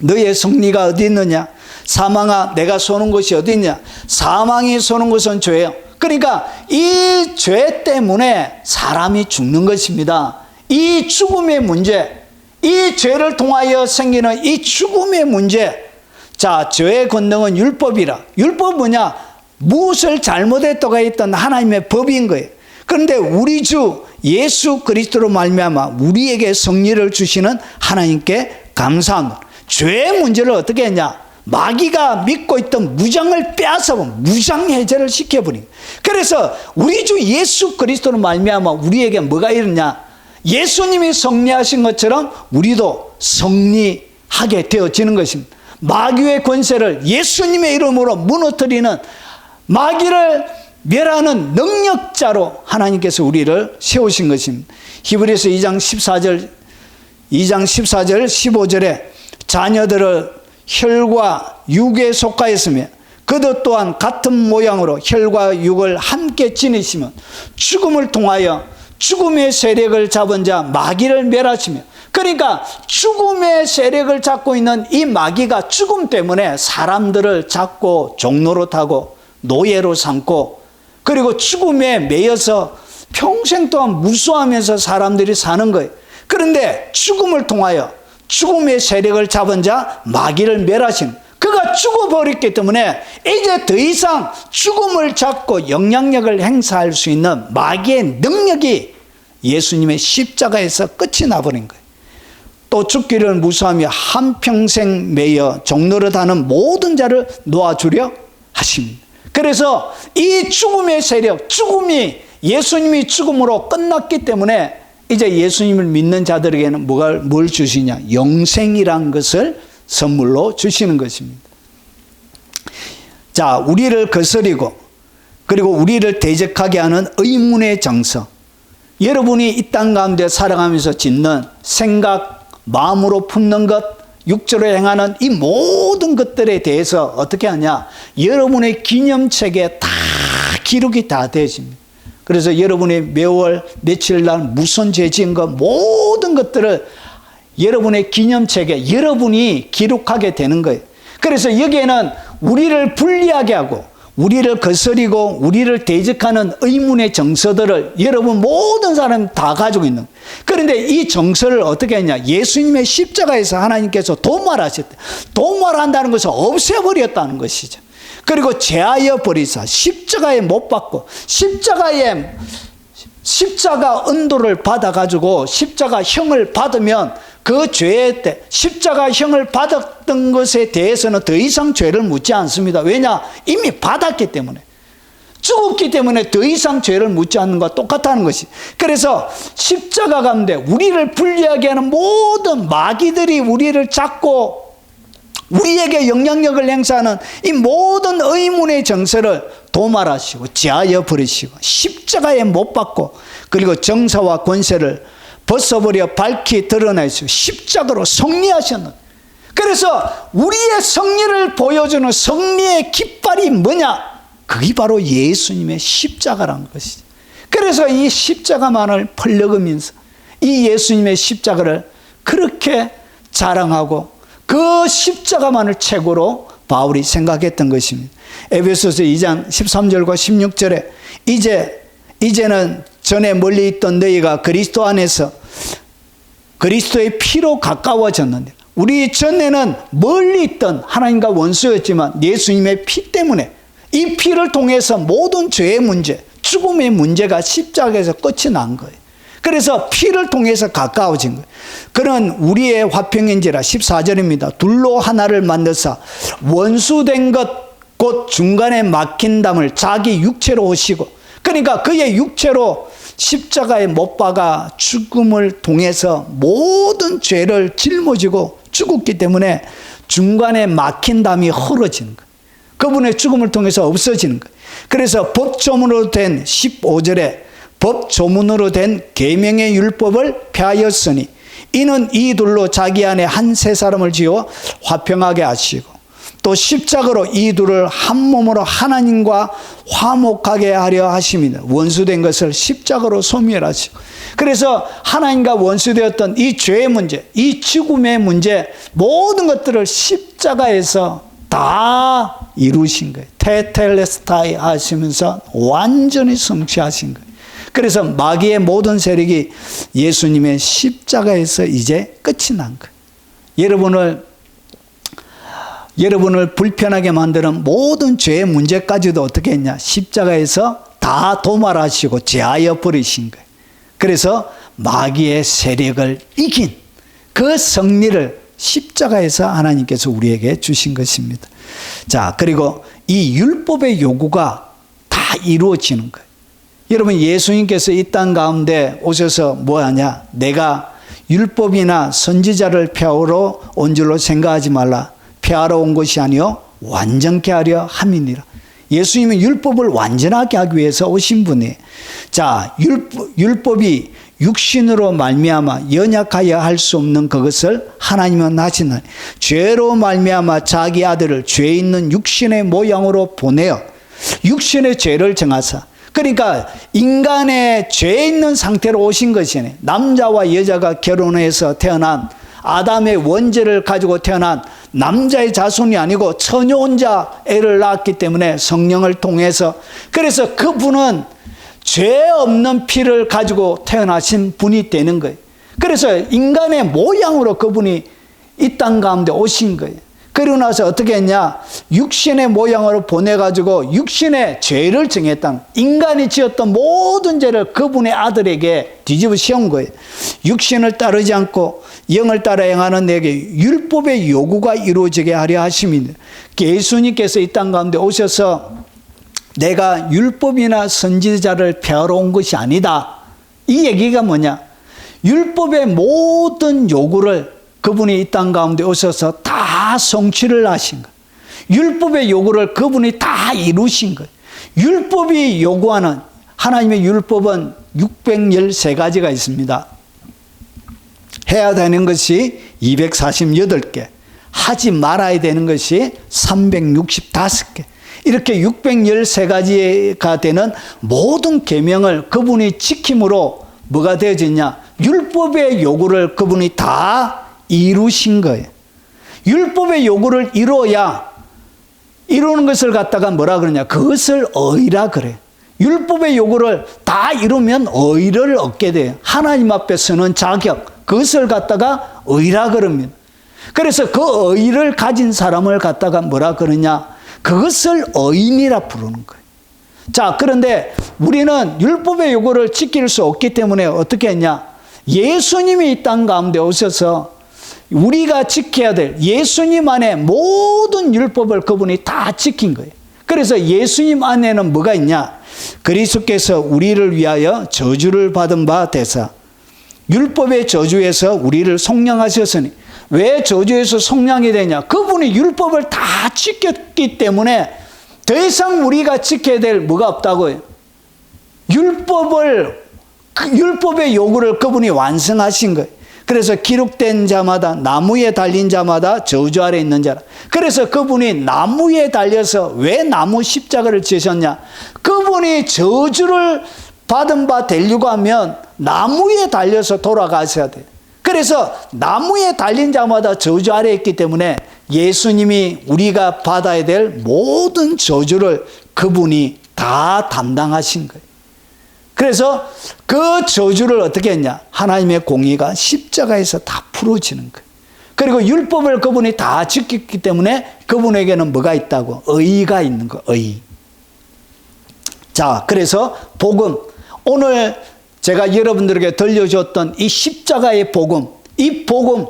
S1: 너의 승리가 어디 있느냐? 사망아 내가 쏘는 것이 어디 있냐? 사망이 쏘는 것은 죄예요. 그러니까 이 죄 때문에 사람이 죽는 것입니다. 이 죽음의 문제, 이 죄를 통하여 생기는 이 죽음의 문제. 자, 죄의 권능은 율법이라. 율법 뭐냐? 무엇을 잘못했다가 했던 하나님의 법인 거예요. 그런데 우리 주 예수 그리스도로 말미암아 우리에게 승리를 주시는 하나님께 감사합니다. 죄의 문제를 어떻게 했냐? 마귀가 믿고 있던 무장을 빼앗아 무장 해제를 시켜버린 거예요. 그래서 우리 주 예수 그리스도로 말미암아 우리에게 뭐가 이르냐? 예수님이 승리하신 것처럼 우리도 승리하게 되어지는 것입니다. 마귀의 권세를 예수님의 이름으로 무너뜨리는, 마귀를 멸하는 능력자로 하나님께서 우리를 세우신 것입니다. 히브리서 2장 14절 15절에 자녀들을 혈과 육에 속하였으며 그도 또한 같은 모양으로 혈과 육을 함께 지니시면 죽음을 통하여 죽음의 세력을 잡은 자 마귀를 멸하시며, 그러니까 죽음의 세력을 잡고 있는 이 마귀가 죽음 때문에 사람들을 잡고 종로로 타고 노예로 삼고, 그리고 죽음에 매여서 평생 동안 무수하면서 사람들이 사는 거예요. 그런데 죽음을 통하여 죽음의 세력을 잡은 자 마귀를 멸하신, 그가 죽어버렸기 때문에 이제 더 이상 죽음을 잡고 영향력을 행사할 수 있는 마귀의 능력이 예수님의 십자가에서 끝이 나버린 거예요. 또 죽기를 무수하며 한평생 매여 종로를 하는 모든 자를 놓아주려 하십니다. 그래서 이 죽음의 세력, 죽음이, 예수님이 죽음으로 끝났기 때문에 이제 예수님을 믿는 자들에게는 뭘 주시냐? 영생이란 것을 선물로 주시는 것입니다. 자, 우리를 거스리고 그리고 우리를 대적하게 하는 의문의 정서, 여러분이 이 땅 가운데 살아가면서 짓는 생각, 마음으로 품는 것, 육체로 행하는 이 모든 것들에 대해서 어떻게 하냐? 여러분의 기념책에 다 기록이 다 되어집니다. 그래서 여러분의 매월 며칠 날 무슨 죄 지은 것 모든 것들을 여러분의 기념책에 여러분이 기록하게 되는 거예요. 그래서 여기에는 우리를 불리하게 하고 우리를 거스리고 우리를 대적하는 의문의 정서들을 여러분 모든 사람이 다 가지고 있는 거예요. 그런데 이 정서를 어떻게 했냐? 예수님의 십자가에서 하나님께서 도말하셨대. 도말한다는 것은 없애버렸다는 것이죠. 그리고 제하여 버리사 십자가에 못 박고 십자가 은도를 받아가지고 십자가형을 받으면 그 죄에 때 십자가형을 받았던 것에 대해서는 더 이상 죄를 묻지 않습니다. 왜냐? 이미 받았기 때문에, 죽었기 때문에 더 이상 죄를 묻지 않는 것과 똑같다는 것이. 그래서 십자가 가운데 우리를 불리하게 하는 모든 마귀들이 우리를 잡고 우리에게 영향력을 행사하는 이 모든 의문의 정서를 도말하시고 제하여 버리시고 십자가에 못 박고 그리고 정사와 권세를 벗어버려 밝히 드러내시고 십자가로 승리하셨는. 그래서 우리의 승리를 보여주는 승리의 깃발이 뭐냐? 그게 바로 예수님의 십자가라는 것이죠. 그래서 이 십자가만을 펄럭이면서 이 예수님의 십자가를 그렇게 자랑하고 그 십자가만을 최고로 바울이 생각했던 것입니다. 에베소서 2장 13절과 16절에 이제는 전에 멀리 있던 너희가 그리스도 안에서 그리스도의 피로 가까워졌는데, 우리 전에는 멀리 있던 하나님과 원수였지만 예수님의 피 때문에 이 피를 통해서 모든 죄의 문제, 죽음의 문제가 십자가에서 끝이 난 거예요. 그래서 피를 통해서 가까워진 거예요. 그는 우리의 화평인지라 14절입니다. 둘로 하나를 만드사 원수된 것 곧 중간에 막힌 담을 자기 육체로 오시고, 그러니까 그의 육체로 십자가에 못 박아 죽음을 통해서 모든 죄를 짊어지고 죽었기 때문에 중간에 막힌 담이 흐러지는 거예요. 그분의 죽음을 통해서 없어지는 거예요. 그래서 법조문으로 된 15절에 법조문으로 된 계명의 율법을 폐하였으니 이는 이 둘로 자기 안에 한 세 사람을 지어 화평하게 하시고 또 십자가로 이 둘을 한 몸으로 하나님과 화목하게 하려 하십니다. 원수된 것을 십자가로 소멸하시고, 그래서 하나님과 원수되었던 이 죄의 문제, 이 죽음의 문제, 모든 것들을 십자가에서 다 이루신 거예요. 테텔레스타이 하시면서 완전히 성취하신 거예요. 그래서 마귀의 모든 세력이 예수님의 십자가에서 이제 끝이 난 거예요. 여러분을 불편하게 만드는 모든 죄의 문제까지도 어떻게 했냐? 십자가에서 다 도말하시고 제하여 버리신 거예요. 그래서 마귀의 세력을 이긴 그 승리를 십자가에서 하나님께서 우리에게 주신 것입니다. 자, 그리고 이 율법의 요구가 다 이루어지는 거예요. 여러분, 예수님께서 이 땅 가운데 오셔서 뭐 하냐? 내가 율법이나 선지자를 폐하러 온 줄로 생각하지 말라. 폐하러 온 것이 아니요 완전케 하려 함이니라. 예수님은 율법을 완전하게 하기 위해서 오신 분이에요. 자, 율법이 육신으로 말미암아 연약하여 할 수 없는 그것을 하나님은 하시나니 죄로 말미암아 자기 아들을 죄 있는 육신의 모양으로 보내어 육신의 죄를 정하사, 그러니까 인간의 죄 있는 상태로 오신 것이네. 남자와 여자가 결혼해서 태어난 아담의 원죄를 가지고 태어난 남자의 자손이 아니고 처녀 혼자 애를 낳았기 때문에 성령을 통해서, 그래서 그분은 죄 없는 피를 가지고 태어나신 분이 되는 거예요. 그래서 인간의 모양으로 그분이 이 땅 가운데 오신 거예요. 그러고 나서 어떻게 했냐? 육신의 모양으로 보내가지고 육신의 죄를 정했다는, 인간이 지었던 모든 죄를 그분의 아들에게 뒤집어 씌운 거예요. 육신을 따르지 않고 영을 따라 행하는 내게 율법의 요구가 이루어지게 하려 하심이니, 예수님께서 이 땅 가운데 오셔서 내가 율법이나 선지자를 폐하러 온 것이 아니다. 이 얘기가 뭐냐? 율법의 모든 요구를 그분이 이 땅 가운데 오셔서 다 성취를 하신 거예요. 율법의 요구를 그분이 다 이루신 거예요. 율법이 요구하는, 하나님의 율법은 613가지가 있습니다. 해야 되는 것이 248개, 하지 말아야 되는 것이 365개, 이렇게 613가지가 되는 모든 계명을 그분이 지킴으로 뭐가 되어지냐? 율법의 요구를 그분이 다 이루신 거예요. 율법의 요구를 이루는 것을 갖다가 뭐라 그러냐? 그것을 의라 그래. 율법의 요구를 다 이루면 의를 얻게 돼요. 하나님 앞에 서는 자격, 그것을 갖다가 의라 그럽니다. 그래서 그 의를 가진 사람을 갖다가 뭐라 그러냐? 그것을 의인이라 부르는 거예요. 자, 그런데 우리는 율법의 요구를 지킬 수 없기 때문에 어떻게 했냐? 예수님이 이 땅 가운데 오셔서 우리가 지켜야 될 예수님 안에 모든 율법을 그분이 다 지킨 거예요. 그래서 예수님 안에는 뭐가 있냐? 그리스도께서 우리를 위하여 저주를 받은 바 되사 율법의 저주에서 우리를 속량하셨으니 왜 저주에서 속량이 되냐? 그분이 율법을 다 지켰기 때문에 더 이상 우리가 지켜야 될 뭐가 없다고요. 율법의 요구를 그분이 완성하신 거예요. 그래서 기록된 자마다, 나무에 달린 자마다 저주 아래 있는 자라. 그래서 그분이 나무에 달려서 왜 나무 십자가를 지셨냐? 그분이 저주를 받은 바 되려고 하면 나무에 달려서 돌아가셔야 돼요. 그래서 나무에 달린 자마다 저주 아래 있기 때문에 예수님이 우리가 받아야 될 모든 저주를 그분이 다 담당하신 거예요. 그래서 그 저주를 어떻게 했냐? 하나님의 공의가 십자가에서 다 풀어지는 거예요. 그리고 율법을 그분이 다 지켰기 때문에 그분에게는 뭐가 있다고? 의의가 있는 거예요. 의의. 자, 그래서 복음, 오늘 제가 여러분들에게 들려줬던 이 십자가의 복음, 이 복음,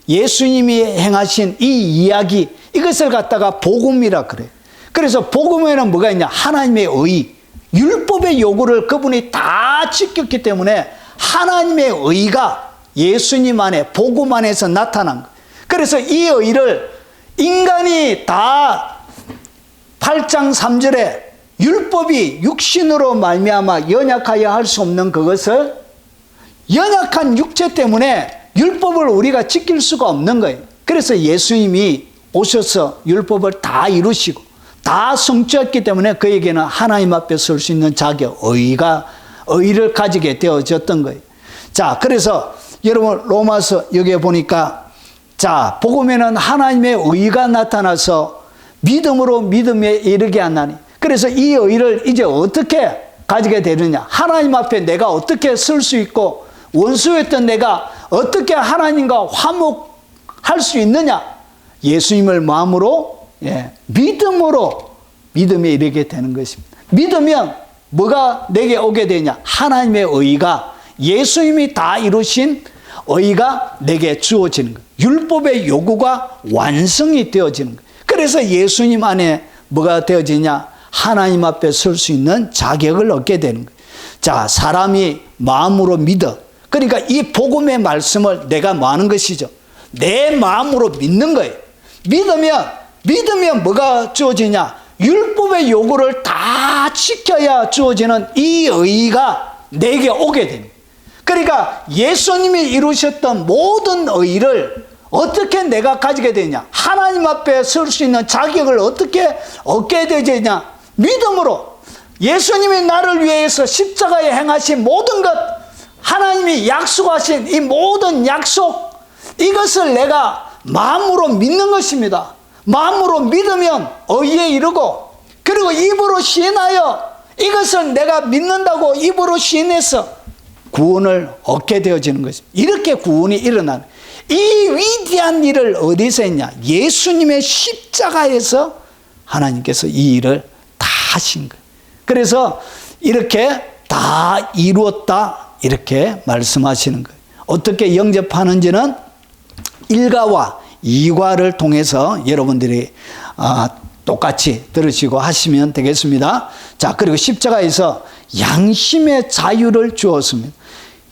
S1: 예수님이 행하신 이 이야기, 이것을 갖다가 복음이라 그래요. 그래서 복음에는 뭐가 있냐? 하나님의 의, 율법의 요구를 그분이 다 지켰기 때문에 하나님의 의가 예수님 안에, 복음 안에서 나타난 거예요. 그래서 이 의를 인간이 다 8장 3절에 율법이 육신으로 말미암아 연약하여 할 수 없는 그것을 연약한 육체 때문에 율법을 우리가 지킬 수가 없는 거예요. 그래서 예수님이 오셔서 율법을 다 이루시고 다 성취했기 때문에 그에게는 하나님 앞에 설 수 있는 자격, 의를 가지게 되어졌던 거예요. 자, 그래서 여러분 로마서 여기에 보니까 자, 복음에는 하나님의 의가 나타나서 믿음으로 믿음에 이르게 하나니. 그래서 이 의를 이제 어떻게 가지게 되느냐? 하나님 앞에 내가 어떻게 설 수 있고 원수였던 내가 어떻게 하나님과 화목할 수 있느냐? 예수님을 마음으로, 믿음으로 믿음에 이르게 되는 것입니다. 믿으면 뭐가 내게 오게 되냐? 하나님의 의가, 예수님이 다 이루신 의가 내게 주어지는 거예요. 율법의 요구가 완성이 되어지는 거예요. 그래서 예수님 안에 뭐가 되어지냐? 하나님 앞에 설 수 있는 자격을 얻게 되는 거예요. 자, 사람이 마음으로 믿어. 그러니까 이 복음의 말씀을 내가 뭐 하는 것이죠? 내 마음으로 믿는 거예요. 믿으면 뭐가 주어지냐? 율법의 요구를 다 지켜야 주어지는 이 의가 내게 오게 됩니다. 그러니까 예수님이 이루셨던 모든 의를 어떻게 내가 가지게 되냐? 하나님 앞에 설 수 있는 자격을 어떻게 얻게 되느냐? 믿음으로. 예수님이 나를 위해서 십자가에 행하신 모든 것, 하나님이 약속하신 이 모든 약속, 이것을 내가 마음으로 믿는 것입니다. 마음으로 믿으면 의에 이르고, 그리고 입으로 시인하여 이것을 내가 믿는다고 입으로 시인해서 구원을 얻게 되어지는 것입니다. 이렇게 구원이 일어나는, 이 위대한 일을 어디서 했냐? 예수님의 십자가에서 하나님께서 이 일을 다 하신 거예요. 그래서 이렇게 다 이루었다, 이렇게 말씀하시는 거예요. 어떻게 영접하는지는 1과와 2과를 통해서 여러분들이 똑같이 들으시고 하시면 되겠습니다. 자, 그리고 십자가에서 양심의 자유를 주었습니다.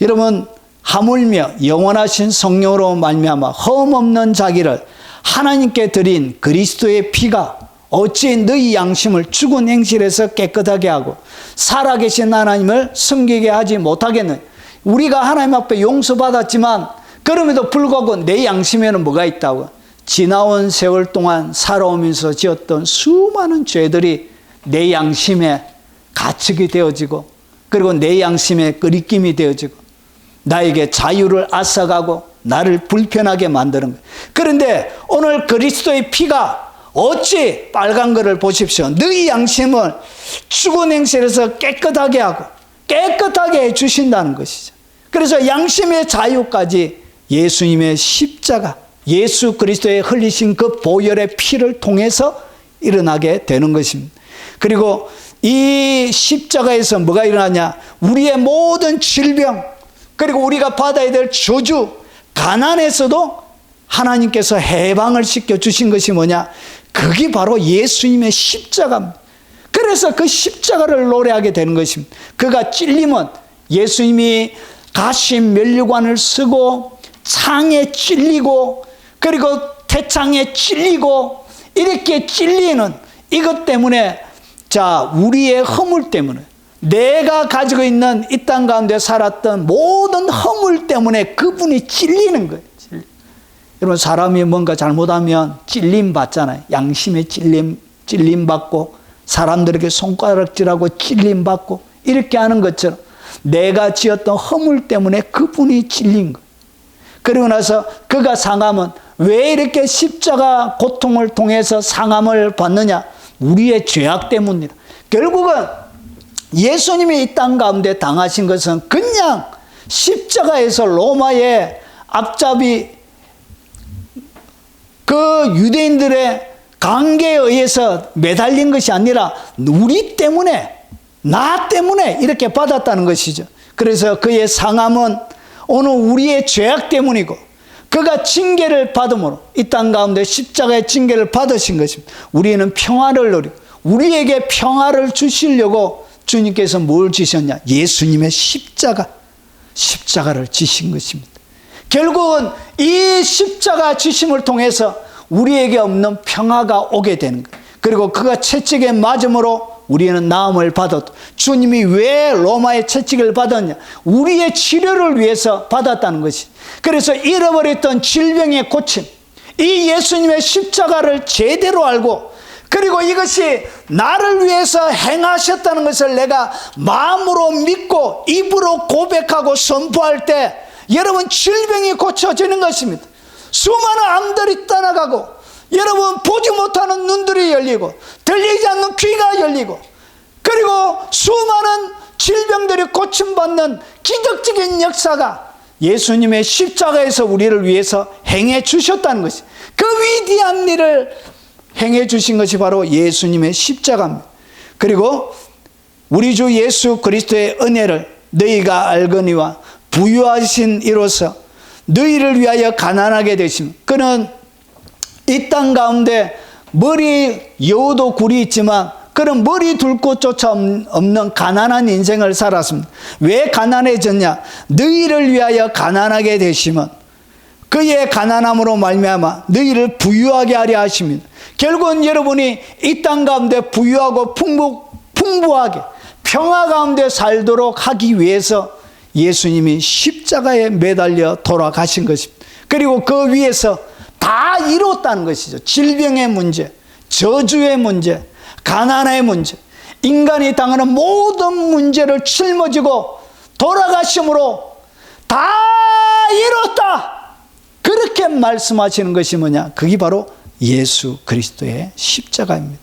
S1: 여러분, 하물며 영원하신 성령으로 말미암아 흠없는 자기를 하나님께 드린 그리스도의 피가 어찌 너희 양심을 죽은 행실에서 깨끗하게 하고 살아계신 하나님을 섬기게 하지 못하겠느냐? 우리가 하나님 앞에 용서받았지만 그럼에도 불구하고 내 양심에는 뭐가 있다고? 지나온 세월 동안 살아오면서 지었던 수많은 죄들이 내 양심에 가축이 되어지고, 그리고 내 양심에 끄리낌이 되어지고, 나에게 자유를 앗아가고 나를 불편하게 만드는 거예요. 그런데 오늘 그리스도의 피가 어찌 빨간 거를 보십시오. 너희 양심을 죽은 행실에서 깨끗하게 하고 깨끗하게 해주신다는 것이죠. 그래서 양심의 자유까지 예수님의 십자가, 예수 그리스도의 흘리신 그 보혈의 피를 통해서 일어나게 되는 것입니다. 그리고 이 십자가에서 뭐가 일어나냐? 우리의 모든 질병, 그리고 우리가 받아야 될 저주, 가난에서도 하나님께서 해방을 시켜주신 것이 뭐냐? 그게 바로 예수님의 십자가입니다. 그래서 그 십자가를 노래하게 되는 것입니다. 그가 찔림은 예수님이 가시 면류관을 쓰고 창에 찔리고 그리고 태창에 찔리고 이렇게 찔리는 이것 때문에, 자, 우리의 허물 때문에, 내가 가지고 있는 이 땅 가운데 살았던 모든 허물 때문에 그분이 찔리는 거예요. 여러분, 사람이 뭔가 잘못하면 찔림 받잖아요. 양심의 찔림 받고, 사람들에게 손가락질하고 찔림 받고, 이렇게 하는 것처럼 내가 지었던 허물 때문에 그분이 찔린 거예요. 그리고 나서 그가 상함은 왜 이렇게 십자가 고통을 통해서 상함을 받느냐? 우리의 죄악 때문입니다. 결국은 예수님이 이 땅 가운데 당하신 것은 그냥 십자가에서 로마의 앞잡이 그 유대인들의 강계에 의해서 매달린 것이 아니라 우리 때문에, 나 때문에 이렇게 받았다는 것이죠. 그래서 그의 상함은 오늘 우리의 죄악 때문이고, 그가 징계를 받음으로 이 땅 가운데 십자가의 징계를 받으신 것입니다. 우리는 평화를 누리고, 우리에게 평화를 주시려고 주님께서 뭘 지셨냐? 예수님의 십자가를 지신 것입니다. 결국은 이 십자가 지심을 통해서 우리에게 없는 평화가 오게 되는 거예요. 그리고 그가 채찍에 맞음으로 우리는 나음을 받았고, 주님이 왜 로마의 채찍을 받았냐? 우리의 치료를 위해서 받았다는 것이. 그래서 잃어버렸던 질병의 고침, 이 예수님의 십자가를 제대로 알고, 그리고 이것이 나를 위해서 행하셨다는 것을 내가 마음으로 믿고 입으로 고백하고 선포할 때, 여러분, 질병이 고쳐지는 것입니다. 수많은 암들이 떠나가고, 여러분, 보지 못하는 눈들이 열리고, 들리지 않는 귀가 열리고, 그리고 수많은 질병들이 고침받는 기적적인 역사가 예수님의 십자가에서 우리를 위해서 행해 주셨다는 것이, 그 위대한 일을 행해 주신 것이 바로 예수님의 십자가입니다. 그리고 우리 주 예수 그리스도의 은혜를 너희가 알거니와 부유하신 이로써 너희를 위하여 가난하게 되심. 그는 이 땅 가운데 머리 여우도 굴이 있지만 그는 머리 둘 곳조차 없는 가난한 인생을 살았습니다. 왜 가난해졌냐? 너희를 위하여 가난하게 되심은 그의 가난함으로 말미암아 너희를 부유하게 하려 하십니다. 결국은 여러분이 이 땅 가운데 부유하고 풍부하게 평화 가운데 살도록 하기 위해서 예수님이 십자가에 매달려 돌아가신 것입니다. 그리고 그 위에서 다 이뤘다는 것이죠. 질병의 문제, 저주의 문제, 가난의 문제, 인간이 당하는 모든 문제를 짊어지고 돌아가심으로 다 이뤘다, 그렇게 말씀하시는 것이 뭐냐? 그게 바로 예수 그리스도의 십자가입니다.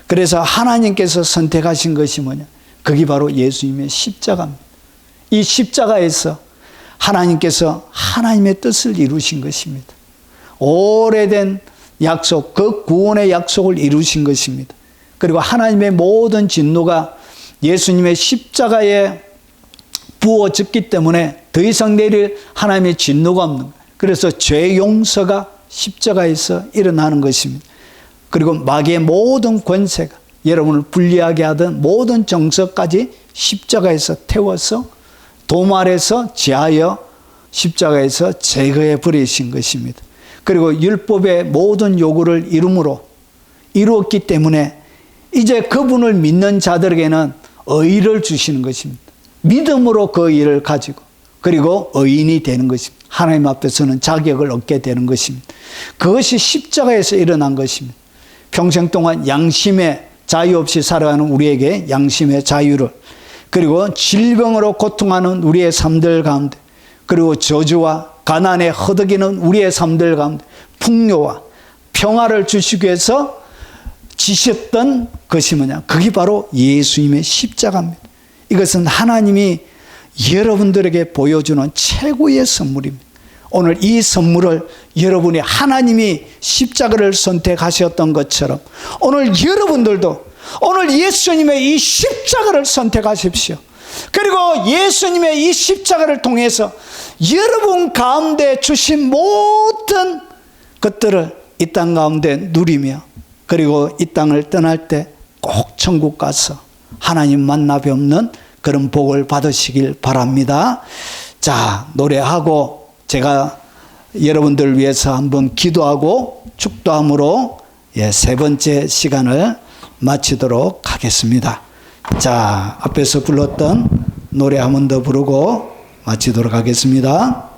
S1: 그래서 하나님께서 선택하신 것이 뭐냐? 그게 바로 예수님의 십자가입니다. 이 십자가에서 하나님께서 하나님의 뜻을 이루신 것입니다. 오래된 약속, 그 구원의 약속을 이루신 것입니다. 그리고 하나님의 모든 진노가 예수님의 십자가에 부어졌기 때문에 더 이상 내릴 하나님의 진노가 없는 거예요. 그래서 죄 용서가 십자가에서 일어나는 것입니다. 그리고 마귀의 모든 권세가 여러분을 불리하게 하던 모든 정서까지 십자가에서 태워서 도말에서 제하여 십자가에서 제거해 버리신 것입니다. 그리고 율법의 모든 요구를 이루었기 때문에 이제 그분을 믿는 자들에게는 의를 주시는 것입니다. 믿음으로 그 의를 가지고, 그리고 의인이 되는 것입니다. 하나님 앞에서는 자격을 얻게 되는 것입니다. 그것이 십자가에서 일어난 것입니다. 평생 동안 양심의 자유 없이 살아가는 우리에게 양심의 자유를, 그리고 질병으로 고통하는 우리의 삶들 가운데, 그리고 저주와 가난에 허덕이는 우리의 삶들 가운데 풍요와 평화를 주시기 위해서 지셨던 것이 뭐냐? 그게 바로 예수님의 십자가입니다. 이것은 하나님이 여러분들에게 보여주는 최고의 선물입니다. 오늘 이 선물을 여러분이, 하나님이 십자가를 선택하셨던 것처럼 오늘 여러분들도 오늘 예수님의 이 십자가를 선택하십시오. 그리고 예수님의 이 십자가를 통해서 여러분 가운데 주신 모든 것들을 이 땅 가운데 누리며, 그리고 이 땅을 떠날 때 꼭 천국 가서 하나님 만나 뵙는 그런 복을 받으시길 바랍니다. 자, 노래하고 제가 여러분들을 위해서 한번 기도하고 축도함으로 세 번째 시간을 마치도록 하겠습니다. 자, 앞에서 불렀던 노래 한 번 더 부르고 마치도록 하겠습니다.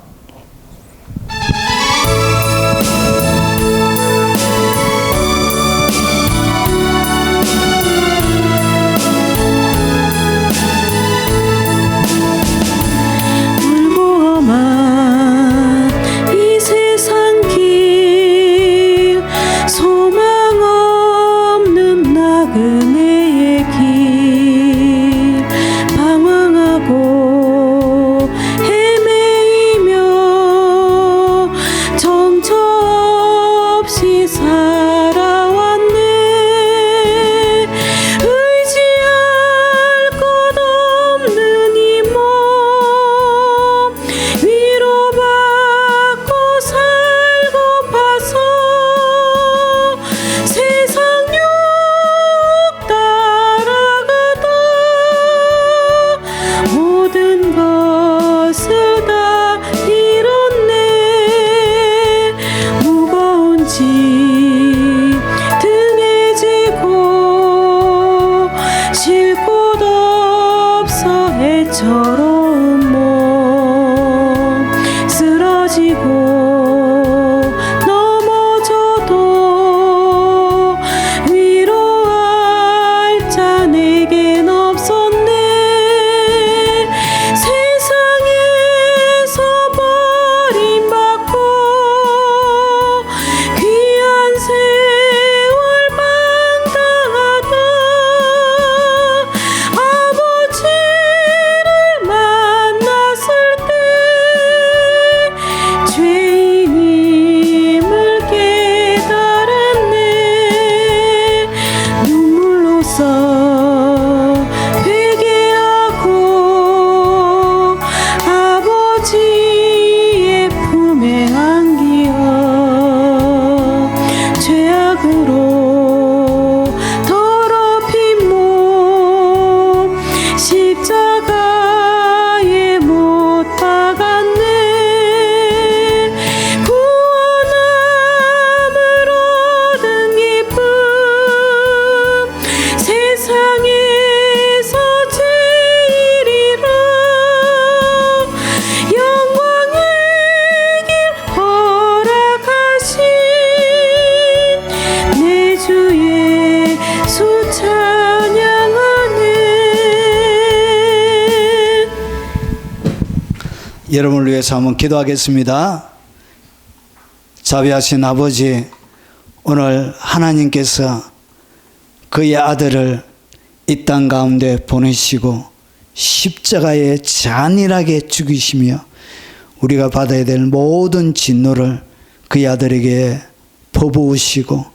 S1: 여러분을 위해서 한번 기도하겠습니다. 자비하신 아버지, 오늘 하나님께서 그의 아들을 이 땅 가운데 보내시고 십자가에 잔인하게 죽이시며 우리가 받아야 될 모든 진노를 그의 아들에게 퍼부으시고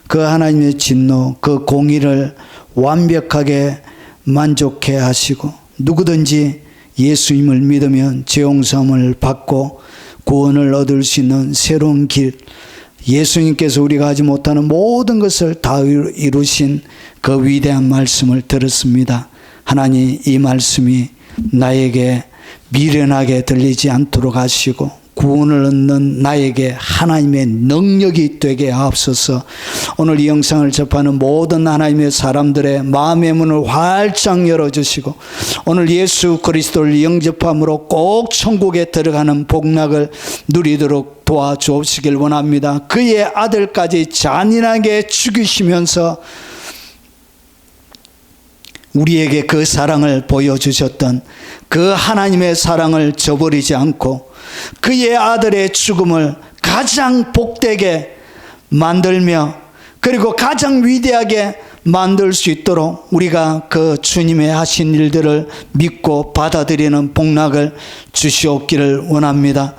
S1: 그 하나님의 진노, 그 공의를 완벽하게 만족해 하시고 누구든지 예수님을 믿으면 죄 용서함을 받고 구원을 얻을 수 있는 새로운 길, 예수님께서 우리가 하지 못하는 모든 것을 다 이루신 그 위대한 말씀을 들었습니다. 하나님, 이 말씀이 나에게 미련하게 들리지 않도록 하시고 구원을 얻는 나에게 하나님의 능력이 되게 하옵소서. 오늘 이 영상을 접하는 모든 하나님의 사람들의 마음의 문을 활짝 열어주시고 오늘 예수 그리스도를 영접함으로 꼭 천국에 들어가는 복락을 누리도록 도와주옵시길 원합니다. 그의 아들까지 잔인하게 죽이시면서 우리에게 그 사랑을 보여주셨던 그 하나님의 사랑을 저버리지 않고 그의 아들의 죽음을 가장 복되게 만들며 그리고 가장 위대하게 만들 수 있도록 우리가 그 주님의 하신 일들을 믿고 받아들이는 복락을 주시옵기를 원합니다.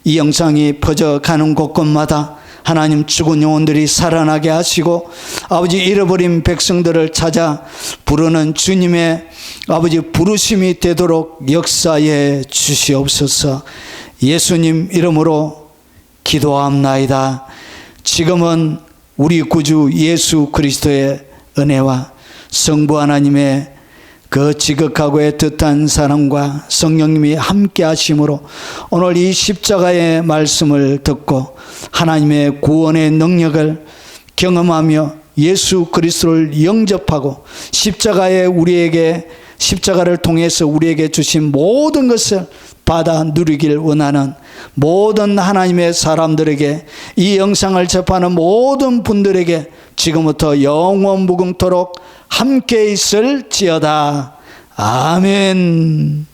S1: 이 영상이 퍼져가는 곳곳마다 하나님 죽은 영혼들이 살아나게 하시고 아버지 잃어버린 백성들을 찾아 부르는 주님의 아버지 부르심이 되도록 역사해 주시옵소서. 예수님 이름으로 기도합나이다. 지금은 우리 구주 예수 그리스도의 은혜와 성부 하나님의 그 지극하고 애틋한 사랑과 성령님이 함께 하심으로 오늘 이 십자가의 말씀을 듣고 하나님의 구원의 능력을 경험하며 예수 그리스도를 영접하고 십자가를 통해서 우리에게 주신 모든 것을 받아 누리길 원하는 모든 하나님의 사람들에게, 이 영상을 접하는 모든 분들에게 지금부터 영원 무궁토록 함께 있을지어다. 아멘.